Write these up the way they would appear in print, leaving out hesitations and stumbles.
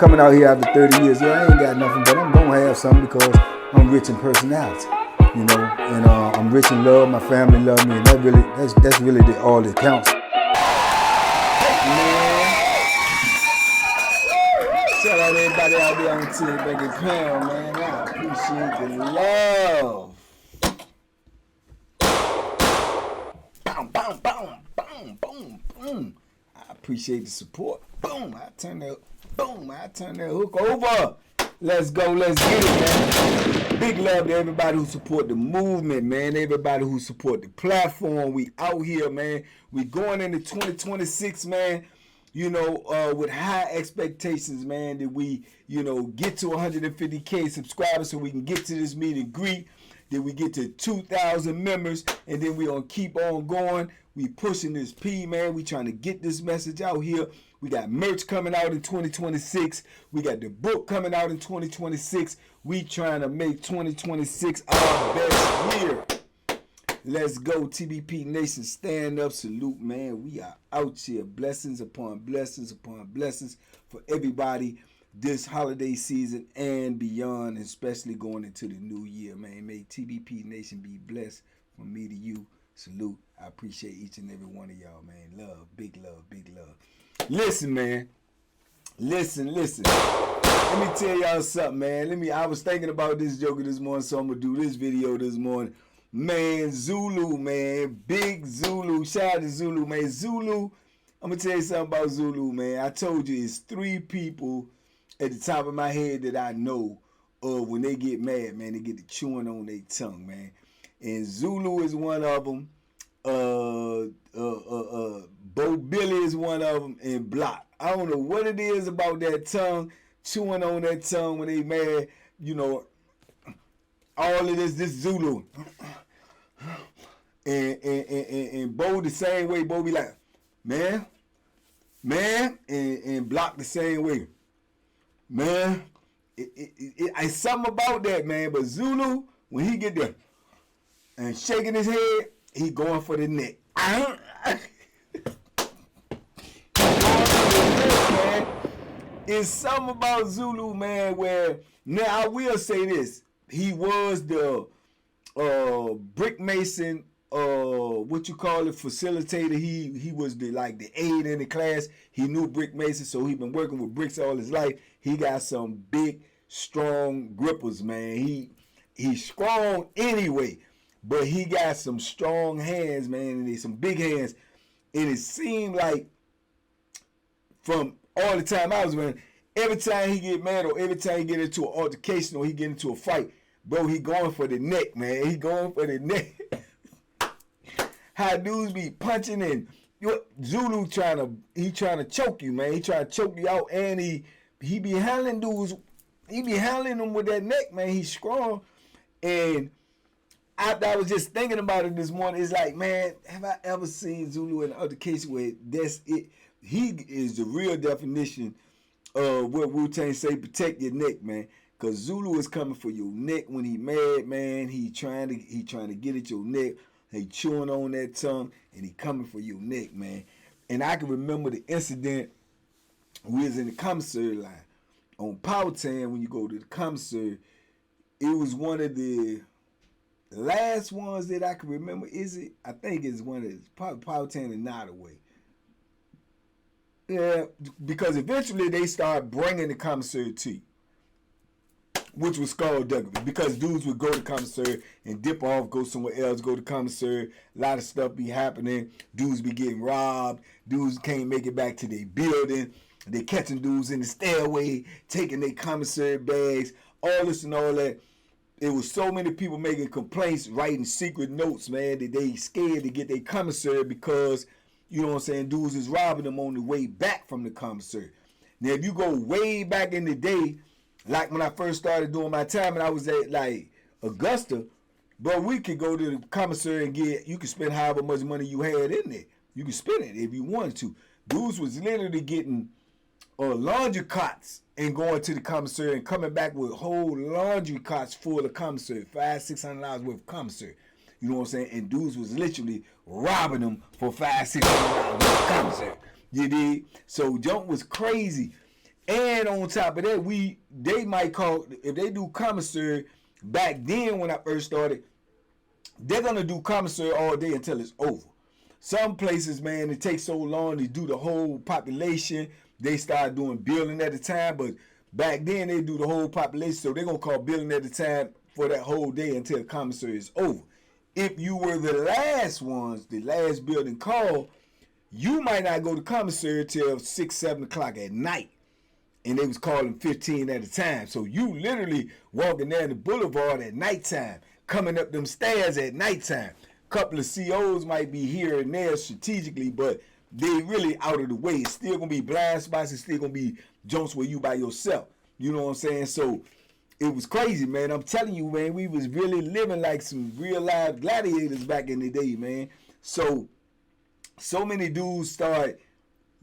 coming out here after 30 years. Yeah, I ain't got nothing, but I'm gonna have something because I'm rich in personality, you know, and I'm rich in love. My family love me, and that's really all that counts. Man, shout out to everybody out there on Team Banky Pound, man. I appreciate the love. Boom, boom, boom, boom, boom, boom. I appreciate the support. Boom, I turn that hook over. Let's go, let's get it, man. Big love to everybody who support the movement, man. Everybody who support the platform. We out here, man. We going into 2026, man. You know, with high expectations, man, that we, you know, get to 150K subscribers so we can get to this meet and greet. Then we get to 2,000 members, and then we gonna keep on going. We pushing this P, man. We trying to get this message out here. We got merch coming out in 2026. We got the book coming out in 2026. We trying to make 2026 our best year. Let's go, TBP Nation. Stand up, salute, man. We are out here. Blessings upon blessings upon blessings for everybody this holiday season and beyond, especially going into the new year, man. May TBP Nation be blessed from me to you. Salute. I appreciate each and every one of y'all, man. Love, big love, big love. Listen, man. Listen. Let me tell y'all something, man. I was thinking about this joker this morning, so I'm going to do this video this morning. Man, Zulu, man. Big Zulu. Shout out to Zulu, man. Zulu, I'm going to tell you something about Zulu, man. I told you it's 3 people at the top of my head that I know of when they get mad, man. They get to chewing on their tongue, man. And Zulu is one of them. Bo Billy is one of them, and Block. I don't know what it is about that tongue, chewing on that tongue when they mad. You know, all of this Zulu. And Bo the same way. Bo be like, man, and Block the same way. Man, it's something about that, man. But Zulu, when he get there and shaking his head, he going for the neck. It's something about Zulu, man, where, now I will say this. He was the brick mason, facilitator. He was the aide in the class. He knew brick mason, so he been working with bricks all his life. He got some big, strong grippers, man. He's strong anyway, but he got some strong hands, man, and some big hands. And it seemed like from all the time I was around, every time he get mad or every time he get into an altercation or he get into a fight, bro, he going for the neck, man. He going for the neck. How dudes be punching and Zulu trying to choke you, man. He trying to choke you out, and he be handling dudes. He be handling them with that neck, man. He's strong. And after I was just thinking about it this morning, it's like, man, have I ever seen Zulu in an altercation where that's it? He is the real definition of what Wu-Tang say, protect your neck, man. Cause Zulu is coming for your neck when he mad, man. He trying to get at your neck. He chewing on that tongue, and he coming for your neck, man. And I can remember the incident. We was in the commissary line on Powhatan. When you go to the commissary, it was one of the last ones that I can remember. Is it? I think it's one of the Powhatan and Nottoway. Yeah, because eventually they start bringing the commissary to you, which was skullduggery, because dudes would go to commissary and dip off, go somewhere else, go to commissary. A lot of stuff be happening. Dudes be getting robbed. Dudes can't make it back to their building. They catching dudes in the stairway, taking their commissary bags, all this and all that. It was so many people making complaints, writing secret notes, man, that they scared to get their commissary because, you know what I'm saying, dudes is robbing them on the way back from the commissary. Now, if you go way back in the day, like when I first started doing my time and I was at like Augusta, bro, we could go to the commissary and you could spend however much money you had in there. You could spend it if you wanted to. Dudes was literally getting laundry cots and going to the commissary and coming back with whole laundry cots full of commissary, $500-600 worth of commissary. You know what I'm saying? And dudes was literally robbing them for $500-600 worth of commissary. You dig? So junk was crazy. And on top of that, they might call, if they do commissary, back then when I first started, they're gonna do commissary all day until it's over. Some places, man, it takes so long to do the whole population. They start doing billing at a time, but back then they do the whole population, so they're gonna call billing at a time for that whole day until the commissary is over. If you were the last ones, the last building call, you might not go to commissary till 6, 7 o'clock at night. And they was calling 15 at a time. So you literally walking down the boulevard at nighttime, coming up them stairs at nighttime. Couple of COs might be here and there strategically, but they really out of the way. It's still gonna be blind spots. It's still gonna be jumps where you by yourself. You know what I'm saying? So it was crazy, man. I'm telling you, man, we was really living like some real live gladiators back in the day, man. So many dudes start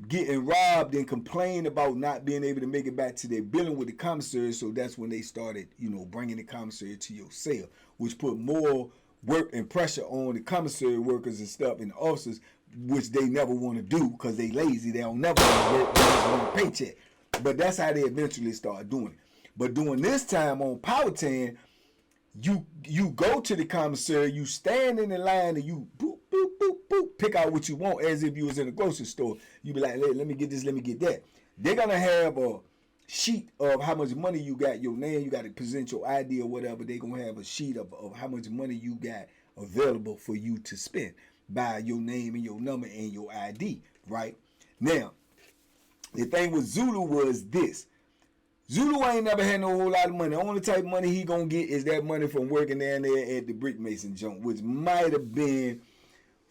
getting robbed and complain about not being able to make it back to their billing with the commissary. So that's when they started, bringing the commissary to your cell, which put more work and pressure on the commissary workers and stuff and the officers, which they never want to do because they lazy. They don't never want to work. They just want a paycheck. But that's how they eventually start doing it. But during this time on Powhatan, you go to the commissary, you stand in the line, and you boop, boop, boop, boop, pick out what you want as if you was in a grocery store. You be like, let me get this, let me get that. They're going to have a sheet of how much money you got, your name, you got to present your ID or whatever. They're going to have a sheet of how much money you got available for you to spend by your name and your number and your ID, right? Now, the thing with Zulu was this. Zulu ain't never had no whole lot of money. The only type of money he gonna get is that money from working down there at the brick mason joint, which might have been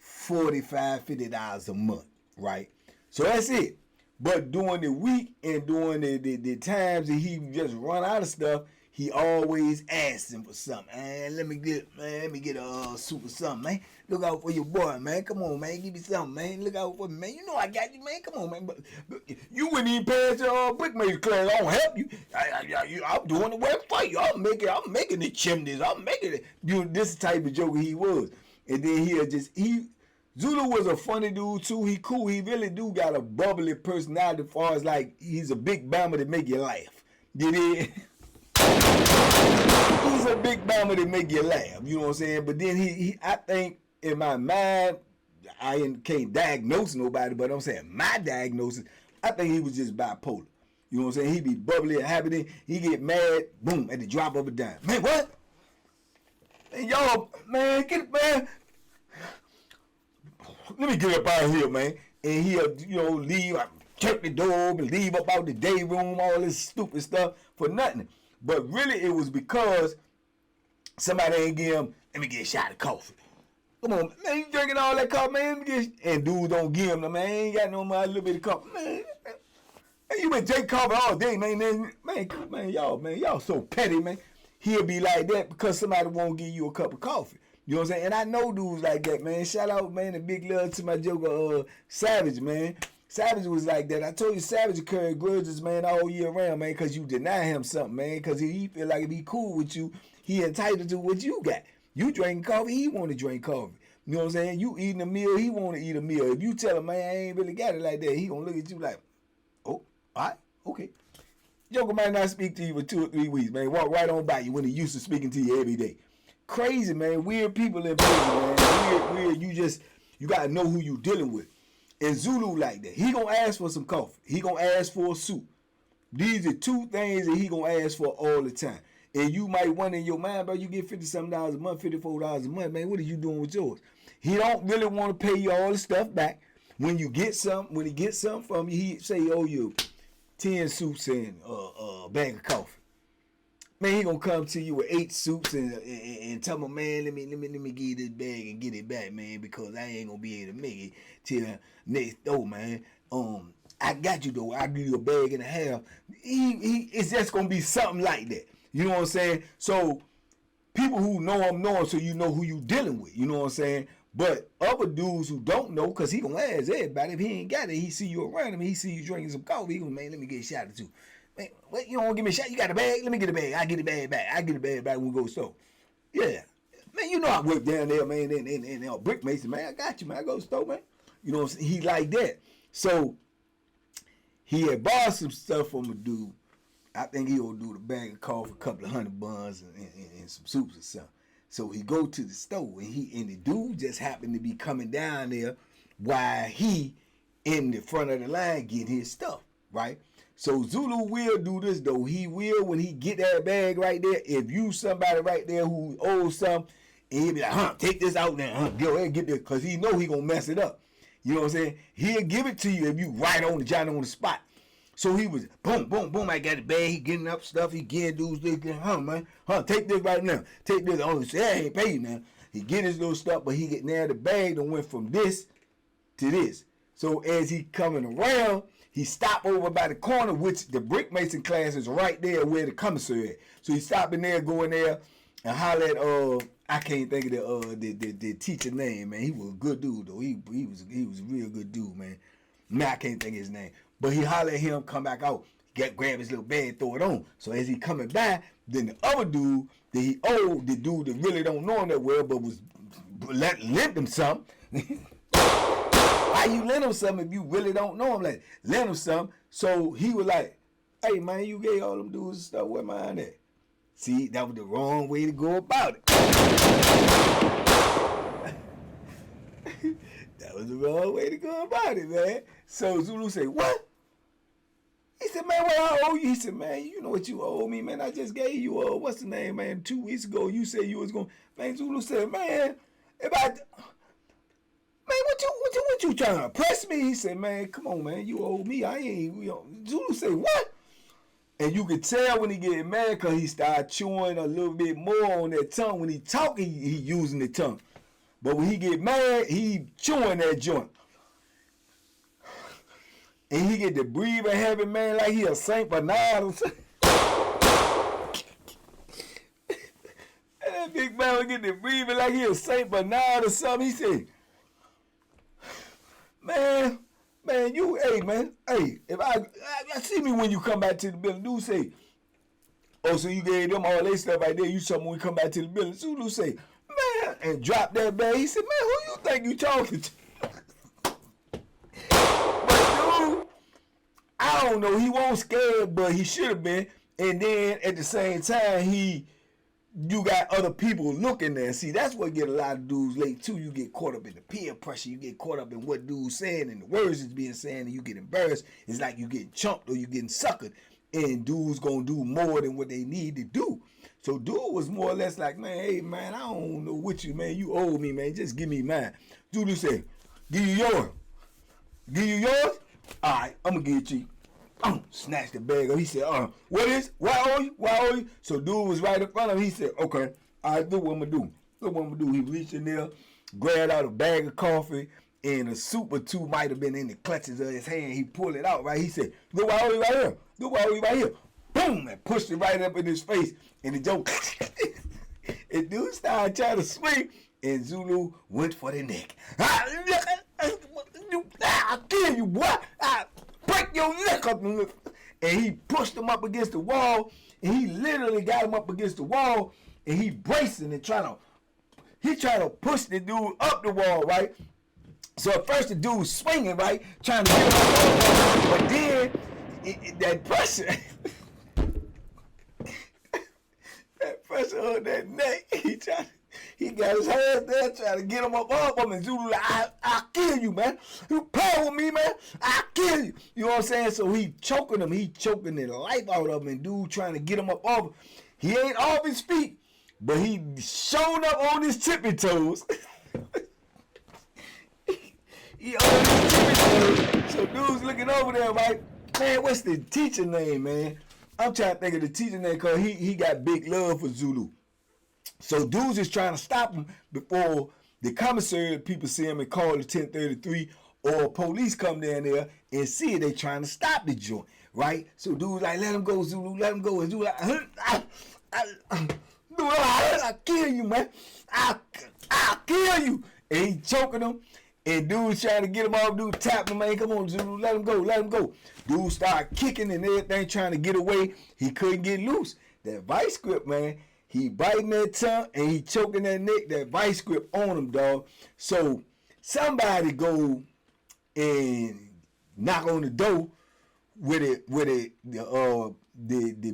$45, $50 a month, right? So that's it. But during the week and during the times that he just run out of stuff, he always asks him for something. Man, let me get a suit or something, man. Look out for your boy, man. Come on, man. Give me something, man. Look out for me, man. You know I got you, man. Come on, man. But you wouldn't even pass your brickmaker class. I don't help you. I'm doing the work for you. I'm making the chimneys. I'm making it. This type of joker he was. And then Zulu was a funny dude too. He cool. He really do got a bubbly personality as far as like he's a big bammer that make you laugh. Did he? He's a big bammer that make you laugh. You know what I'm saying? But then I think in my mind, I can't diagnose nobody, but I'm saying my diagnosis, I think he was just bipolar. You know what I'm saying? He be bubbly and happy. He get mad, boom, at the drop of a dime. Man, what? Man, y'all, man, get it, man. Let me get up out of here, man. And he'll, leave, check the door, and leave up out the day room, all this stupid stuff for nothing. But really, it was because somebody ain't give him, let me get a shot of coffee. Come on, man, you drinking all that coffee, man? And dudes don't give him, man, ain't got no more, a little bit of coffee. Man, you been drinking coffee all day, man, y'all so petty, man. He'll be like that because somebody won't give you a cup of coffee. You know what I'm saying? And I know dudes like that, man. Shout out, man, and big love to my joker, Savage, man. Savage was like that. I told you Savage carried grudges, man, all year round, man, because you deny him something, man, because he feel like if he cool with you, he entitled to what you got. You drinking coffee, he want to drink coffee. You know what I'm saying? You eating a meal, he want to eat a meal. If you tell him, man, I ain't really got it like that, he going to look at you like, oh, all right, okay. Joker might not speak to you for 2 or 3 weeks, man. Walk right on by you when he used to speaking to you every day. Crazy, man. Weird people in prison, man. Weird. You got to know who you dealing with. And Zulu like that. He going to ask for some coffee. He going to ask for a suit. These are 2 things that he going to ask for all the time. And you might wonder in your mind, bro, you get $50-something a month, $54 a month, man. What are you doing with yours? He don't really want to pay you all the stuff back. When he gets something from you, he say, oh, you 10 suits and a bag of coffee. Man, he gonna come to you with 8 suits and tell me, man, let me give you this bag and get it back, man, because I ain't gonna be able to make it till next door, man. I got you though. I'll give you a bag and a half. It's just gonna be something like that. You know what I'm saying? So people who know him, so you know who you dealing with. You know what I'm saying? But other dudes who don't know, because he gonna ask everybody. If he ain't got it, he see you around him, he see you drinking some coffee, he gonna, man, let me get a shot or 2. Man, what, you don't give me a shot? You got a bag? Let me get a bag. I get the bag back. I get the bag back when we go to the store. Yeah. Man, you know I work down there, man, and brick mason, man. I got you, man. I go to the store, man. You know what I'm saying? He like that. So he had bought some stuff from a dude. I think he would do the bag of coffee, a couple of honey buns, and some soups or something. So he go to the store, and the dude just happened to be coming down there while he in the front of the line getting his stuff, right? So Zulu will do this though. He will, when he get that bag right there, if you somebody right there who owes something, and he'll be like, take this out now, go ahead and get this, because he know he gonna mess it up. You know what I'm saying? He'll give it to you if you right on the Johnny on the spot. So he was boom, boom, boom. I got the bag. He getting up stuff. He getting dudes this, man. Take this right now. Take this. Oh, say I ain't paid now. He get his little stuff, but he get now the bag that went from this to this. So as he coming around, he stopped over by the corner, which the brick mason class is right there where the commissary at. So he stopped in there, go in there, and holler at I can't think of the teacher name, man. He was a good dude though. He was a real good dude, man. Now I can't think of his name. But he holler at him, come back out, grab his little bag, throw it on. So as he coming back, then the other dude that he owed, the dude that really don't know him that well, but was lent him something. Why you lend him something if you really don't know him? Like, lend him something. So he was like, hey man, you gave all them dudes and stuff, where mine at? See, that was the wrong way to go about it. That was the wrong way to go about it, man. So Zulu said, what? He said, man, what I owe you? He said, man, you know what you owe me, man. I just gave you, what's the name, man? 2 weeks ago, you said you was going to, man, Zulu said, man, what you trying to press me? He said, man, come on, man, you owe me. I ain't, Zulu said, what? And you could tell when he get mad because he started chewing a little bit more on that tongue. When he talk, he using the tongue. But when he get mad, he chewing that joint. And he get to breathing heavy, man, like he a Saint Bernard or something. That big man would get to breathing like he a Saint Bernard or something. He said, man, if I see me when you come back to the building, dude say, oh, so you gave them all their stuff right there, you something when we come back to the building. Zulu say, man, and drop that bag. He said, man, who you think you talking to? I don't know. He wasn't scared, but he should have been. And then at the same time, you got other people looking there. See, that's what get a lot of dudes late too. You get caught up in the peer pressure. You get caught up in what dude's saying and the words is being saying, and you get embarrassed. It's like you getting chumped or you getting suckered, and dudes gonna do more than what they need to do. So dude was more or less like, man, hey man, I don't know what you, man. You owe me, man. Just give me mine. Dude said, give you yours. Give you yours? All right, I'm gonna give it to you. Snatched the bag up. He said, what is? Why owe you? Why owe you? So dude was right in front of him. He said, okay, all right, look what I'm gonna do. Look what I'm gonna do. He reached in there, grabbed out a bag of coffee, and a soup or two might have been in the clutches of his hand. He pulled it out, right? He said, look what I owe you right here. Look what I owe you right here. Boom, and pushed it right up in his face. And the joke, and dude started trying to swing, and Zulu went for the neck. I'll kill you, boy. I'll break your neck up. And he pushed him up against the wall, and he literally got him up against the wall, and he bracing and trying to push the dude up the wall, right? So at first the dude was swinging, right, trying to get him up, but then that pressure, that pressure on that neck, he got his hands there trying to get him up off him, and Zulu like, I'll kill you, man. You play with me, man, I'll kill you. You know what I'm saying? So he choking him. He choking the life out of him, and dude trying to get him up off him. He ain't off his feet, but he showed up on his tippy toes. He on his tippy toes. So dude's looking over there, right? Man, what's the teacher name, man? I'm trying to think of the teacher name because he got big love for Zulu. So dudes is trying to stop him before the commissary people see him and call the 1033, or police come down there and see it. They trying to stop the joint, right? So dudes like, let him go, Zulu, let him go. And Zulu like, I'll kill you, man. I'll kill you. And he choking him. And dude trying to get him off. Dude tapping him, man. Come on, Zulu, let him go, let him go. Dude started kicking and everything, trying to get away. He couldn't get loose. That vice grip, man. He biting that tongue and he choking that neck, that vice grip on him, dog. So somebody go and knock on the door the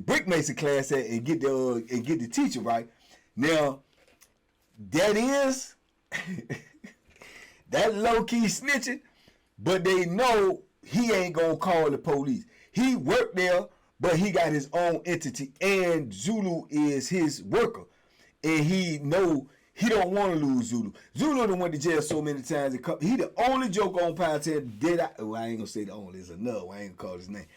brick mason class at and get the teacher right. Now that is that low key snitching, but they know he ain't gonna call the police. He worked there, but he got his own entity, and Zulu is his worker, and he know he don't want to lose Zulu. Zulu done went to jail so many times. He the only joker on Pioneer I ain't gonna say the only. It's another. I ain't gonna call his name.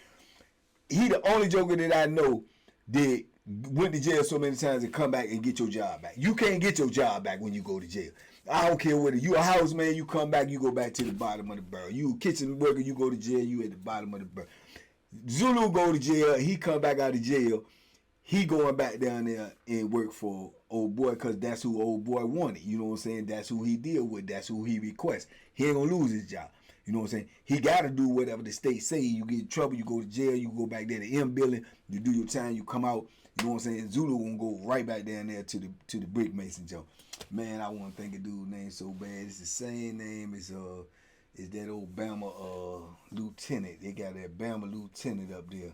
He the only joker that I know that went to jail so many times and come back and get your job back. You can't get your job back when you go to jail. I don't care whether you a houseman, you come back, you go back to the bottom of the barrel. You a kitchen worker, you go to jail, you at the bottom of the barrel. Zulu go to jail, he come back out of jail, he going back down there and work for old boy because that's who old boy wanted. You know what I'm saying? That's who he deal with. That's who he requests. He ain't gonna lose his job. You know what I'm saying? He got to do whatever the state say. You get in trouble, you go to jail, you go back there to M building, you do your time, you come out. You know what I'm saying? Zulu gonna go right back down there to the brick mason job. Man, I want to think a dude's name so bad. It's the same name as is that old Bama lieutenant. They got that Bama lieutenant up there.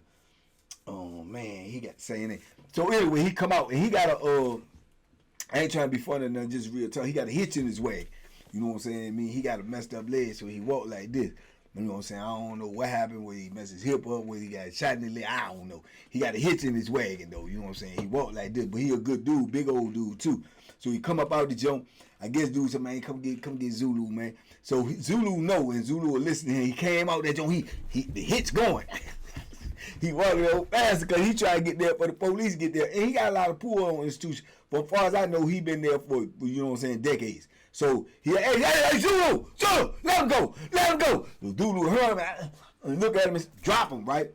Oh man, he got the same name. So anyway, he come out and he got I ain't trying to be funny, nothing, just real talk. He got a hitch in his way. You know what I'm saying? I mean, he got a messed up leg, so he walked like this. You know what I'm saying? I don't know what happened, where he messed his hip up, where he got shot in the leg. I don't know. He got a hitch in his wagon, though. You know what I'm saying? He walked like this, but he a good dude, big old dude, too. So he come up out the jump. I guess dude said, man, come get Zulu, man. So Zulu know, and Zulu will listen to him. He came out that jump. The hitch going. He walked real fast because he tried to get there for the police to get there. And he got a lot of pull on institution. But as far as I know, he been there for, you know what I'm saying, decades. So he, hey, Zulu, let him go. The dude heard him and look at him and drop him, right?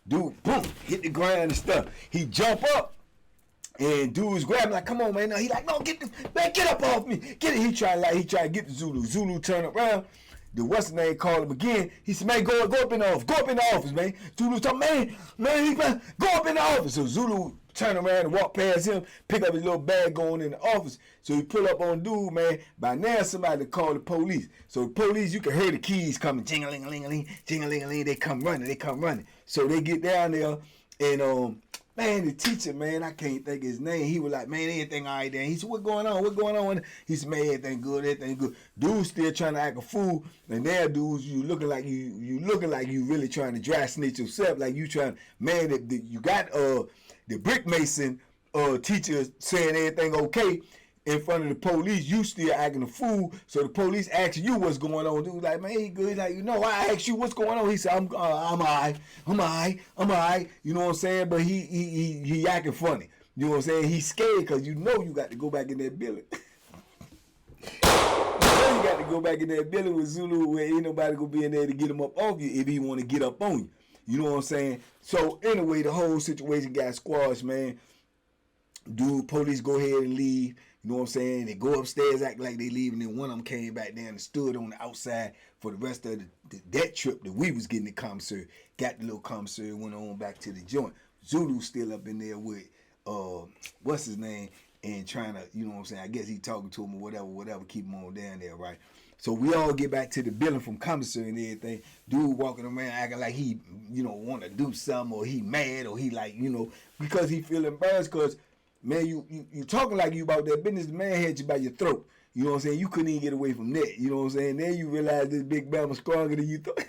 Dude, boom, hit the ground and stuff. He jump up and dude's grabbing like, come on, man. No, he like, no, get up off me. Get it. He try to get the Zulu. Zulu turn around. The what's the name called him again. He said, man, go up in the office. Go up in the office, man. Zulu told man, go up in the office. So Zulu turn around and walk past him, pick up his little bag going in the office. So he pull up on dude, man. By now somebody called the police. So the police, you can hear the keys coming, jing-a-ling-a-ling-a-ling, jing-a-ling-a-ling. They come running. So they get down there and man, the teacher, man, I can't think his name. He was like, man, everything all right there. He said, what's going on? He said, man, everything good. Dude still trying to act a fool. And there, dudes, you looking like you really trying to dry snitch yourself. Like you trying, man, you got the brick mason teacher saying everything okay in front of the police. You still acting a fool. So the police ask you what's going on. Dude like, man, he good. Like, you know, I asked you what's going on. He said, I'm all right. You know what I'm saying? But he acting funny. You know what I'm saying? He's scared because you know you got to go back in that building. You got to go back in that building with Zulu where ain't nobody gonna be in there to get him up off you if he want to get up on you. You know what I'm saying? So anyway, the whole situation got squashed, man. Dude, police go ahead and leave. You know what I'm saying? They go upstairs, act like they leave, and then one of them came back down and stood on the outside for the rest of that trip that we was getting the commissary. Got the little commissary, went on back to the joint. Zulu still up in there with what's his name, and trying to, you know what I'm saying? I guess he talking to him or whatever, keep him on down there, right? So we all get back to the building from commissary and everything. Dude walking around acting like he, you know, want to do something, or he mad, or he like, you know, because he feel embarrassed because, man, you talking like you about that business. The man had you by your throat. You know what I'm saying? You couldn't even get away from that. You know what I'm saying? Then you realize this big Bama stronger than you thought.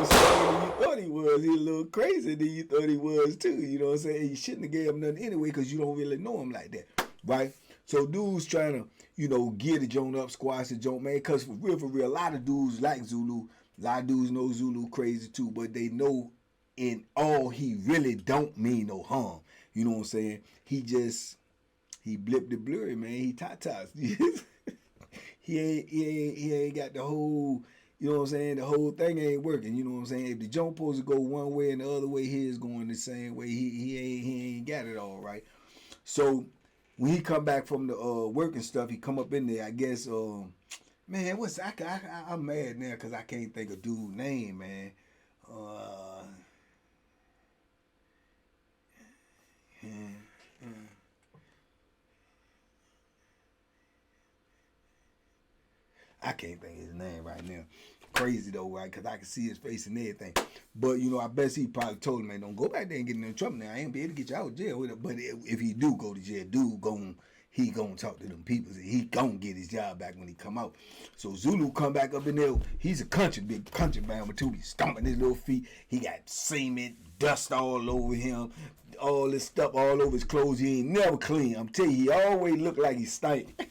Stronger than you thought he was. He a little crazy than you thought he was too. You know what I'm saying? You shouldn't have gave him nothing anyway because you don't really know him like that, right? So dudes trying to, you know, get the joint up, squash the joint, man. Because for real, a lot of dudes like Zulu. A lot of dudes know Zulu crazy too, but they know in all he really don't mean no harm. You know what I'm saying? He blipped the blurry, man. He tatas. he ain't got the whole, you know what I'm saying? The whole thing ain't working. You know what I'm saying? If the jump supposed to go one way and the other way, his going the same way. He ain't got it all right. So when he come back from the work and stuff, he come up in there. I guess, man, I'm mad now because I can't think of dude's name, man. I can't think of his name right now. crazy though, right? Because I can see his face and everything. But, you know, I bet he probably told him, man, don't go back there and get in trouble now. I ain't be able to get you out of jail with it. But if he do go to jail, he gonna talk to them people. He gonna get his job back when he come out. So Zulu come back up in there. He's a big country man, but too. He's stomping his little feet. He got cement, dust all over him, all this stuff all over his clothes. He ain't never clean. I'm telling you, he always look like he stank.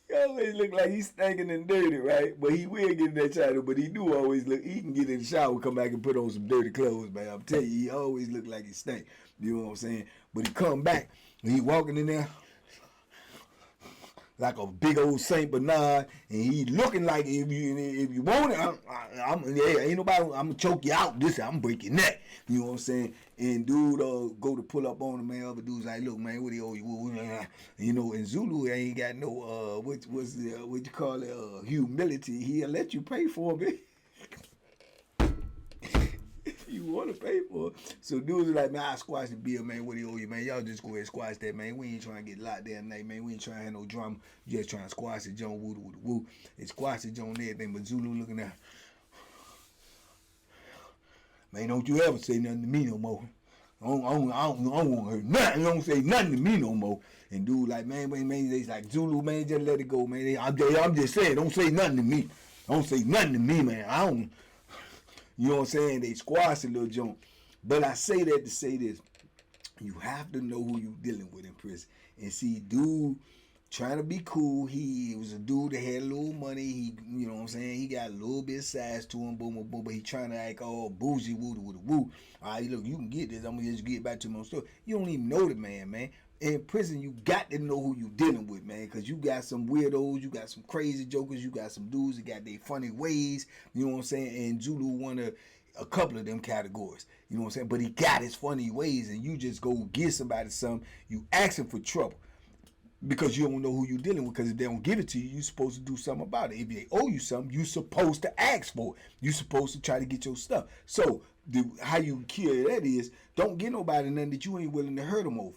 He always look like he's stinking and dirty, right? But he will get in that shower. But he do always look. He can get in the shower, come back and put on some dirty clothes, man. I'm telling you, he always look like he stink. You know what I'm saying? But he come back and he walking in there like a big old Saint Bernard, and he looking like if you want it, ain't nobody. I'm gonna choke you out. I'm gonna break your neck. You know what I'm saying? And dude go to pull up on him, man. Other dude's like, look, man, what do you owe you? You know, in Zulu ain't got no what you call it, humility. He'll let you pay for it. You want to pay for it. So dudes are like, man, I squash the bill, man. What do you owe you, man? Y'all just go ahead and squash that, man. We ain't trying to get locked there tonight, man. We ain't trying to have no drama. We just trying to squash the John woo. And squash the John everything. But Zulu looking at, man, don't you ever say nothing to me no more. I don't want to hear nothing. Don't say nothing to me no more. And dude like, man, they like, Zulu, man, just let it go, man. I'm just saying, don't say nothing to me. Don't say nothing to me, man. I don't. You know what I'm saying? They squash a little junk. But I say that to say this. You have to know who you're dealing with in prison. And see, dude trying to be cool. He was a dude that had a little money. He, you know what I'm saying? He got a little bit of size to him, boom, boom, boom. But he trying to act all bougie, woo. All right, look, you can get this. I'm going to just get back to my story. You don't even know the man. In prison, you got to know who you dealing with, man, because you got some weirdos, you got some crazy jokers, you got some dudes that got their funny ways, you know what I'm saying, and Zulu one of a couple of them categories, you know what I'm saying, but he got his funny ways, and you just go get somebody something, you asking for trouble, because you don't know who you dealing with, because if they don't give it to you, you're supposed to do something about it. If they owe you something, you're supposed to ask for it. You're supposed to try to get your stuff. So, how you kill that is, don't get nobody nothing that you ain't willing to hurt them over.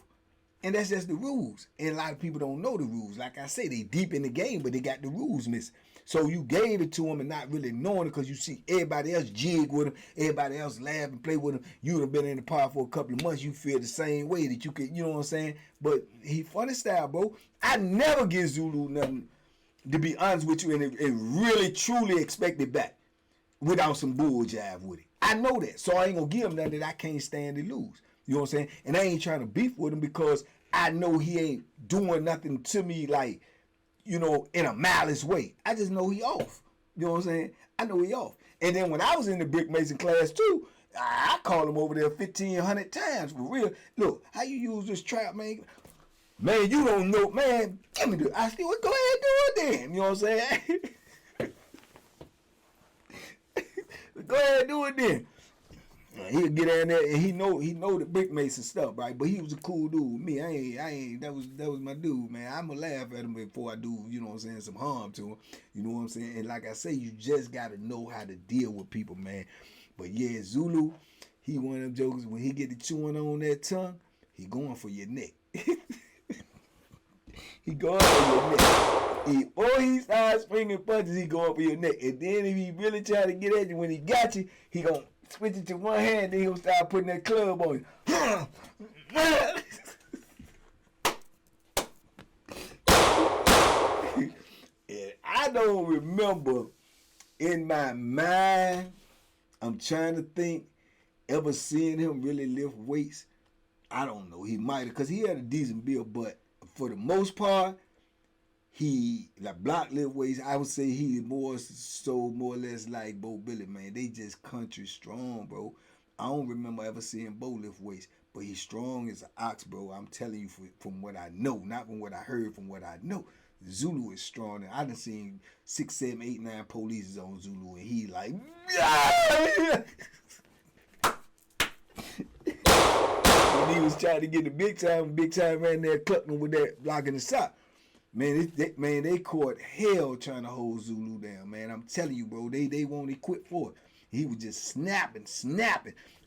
And that's just the rules. And a lot of people don't know the rules. Like I say, they deep in the game, but they got the rules missing. So you gave it to them and not really knowing it because you see everybody else jig with them, everybody else laugh and play with them. You would have been in the park for a couple of months. You feel the same way that you could, you know what I'm saying? But he funny style, bro. I never give Zulu nothing, to be honest with you, and really, truly expect it back without some bull jive with it. I know that. So I ain't going to give him nothing that I can't stand to lose. You know what I'm saying? And I ain't trying to beef with him because I know he ain't doing nothing to me like, you know, in a malice way. I just know he off. You know what I'm saying? I know he off. And then when I was in the brick mason class too, I called him over there 1,500 times for real. Look, how you use this trap, man? Man, you don't know, man. Give me the. I said, well, go ahead and do it then. You know what I'm saying? Go ahead and do it then. He'll get in there and he know the brick mason stuff, right? But he was a cool dude. Me, I ain't. That was my dude, man. I'ma laugh at him before I do, you know what I'm saying, some harm to him. You know what I'm saying? And like I say, you just gotta know how to deal with people, man. But yeah, Zulu, he one of them jokers. When he get to chewing on that tongue, he going for your neck. He going for your neck. Before he starts swinging punches, he going for your neck. And then if he really try to get at you, when he got you, he gonna switch it to one hand, then he'll start putting that club on you. And I don't remember in my mind, I'm trying to think, ever seeing him really lift weights. I don't know. He might have, because he had a decent build, but for the most part, he, like block lift weights, I would say he more or less like Bo Billy, man. They just country strong, bro. I don't remember ever seeing Bo lift weights, but he's strong as an ox, bro. I'm telling you from what I know, not from what I heard, from what I know. Zulu is strong. And I done seen 6, 7, 8, 9 police on Zulu, and he like, yeah! When he was trying to get the big time ran there clucking with that block in the sock. Man, they caught hell trying to hold Zulu down, man. I'm telling you, bro, they won't quit for it. He was just snapping.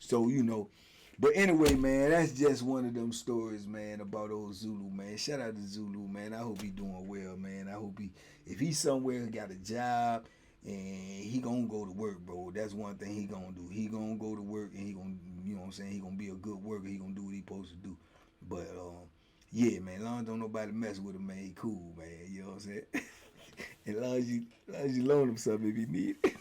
So, you know, But anyway, man, that's just one of them stories, man, about old Zulu, man. Shout out to Zulu, man. I hope he doing well, man. I hope if he's somewhere, got a job, and he gonna go to work, bro. That's one thing he gonna do. He gonna go to work, and he gonna, you know what I'm saying, he gonna be a good worker. He gonna do what he supposed to do. But, yeah, man, as long as don't nobody mess with him, man, he cool, man. You know what I'm saying? As long as you loan him something if you need it.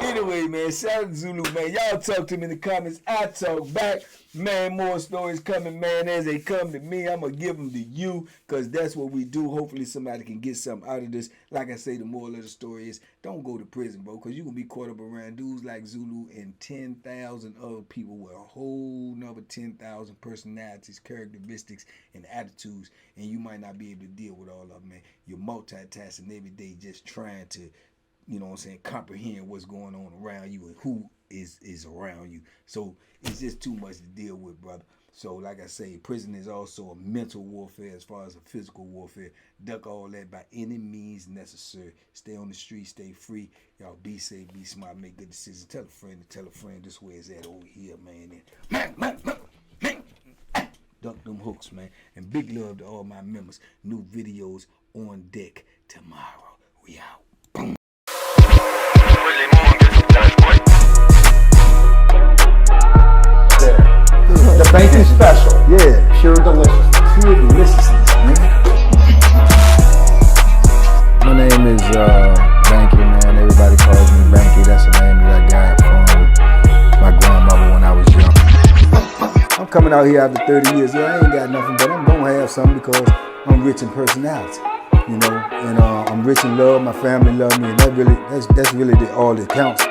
Anyway, man, shout out to Zulu, man. Y'all talk to me in the comments. I talk back. Man, more stories coming, man. As they come to me, I'm going to give them to you because that's what we do. Hopefully somebody can get something out of this. Like I say, the moral of the story is don't go to prison, bro, because you're going to be caught up around dudes like Zulu and 10,000 other people with a whole nother 10,000 personalities, characteristics, and attitudes, and you might not be able to deal with all of them, man. You're multitasking every day just trying to, you know what I'm saying, comprehend what's going on around you and who is around you. So it's just too much to deal with, brother. So like I say, prison is also a mental warfare as far as a physical warfare. Duck all that by any means necessary. Stay on the street, stay free. Y'all be safe, be smart, make good decisions. Tell a friend to tell a friend this way is at over here, man. Duck them hooks, man. And big love to all my members. New videos on deck tomorrow. We out. The banky special. Yeah. Pure deliciousness. Pure deliciousness, man. My name is Banky, man. Everybody calls me Banky. That's the name that I got from my grandmother when I was young. I'm coming out here after 30 years. Yeah, I ain't got nothing, but I'm gonna have something because I'm rich in personality. You know, and I'm rich in love. My family love me, and that's really all that counts.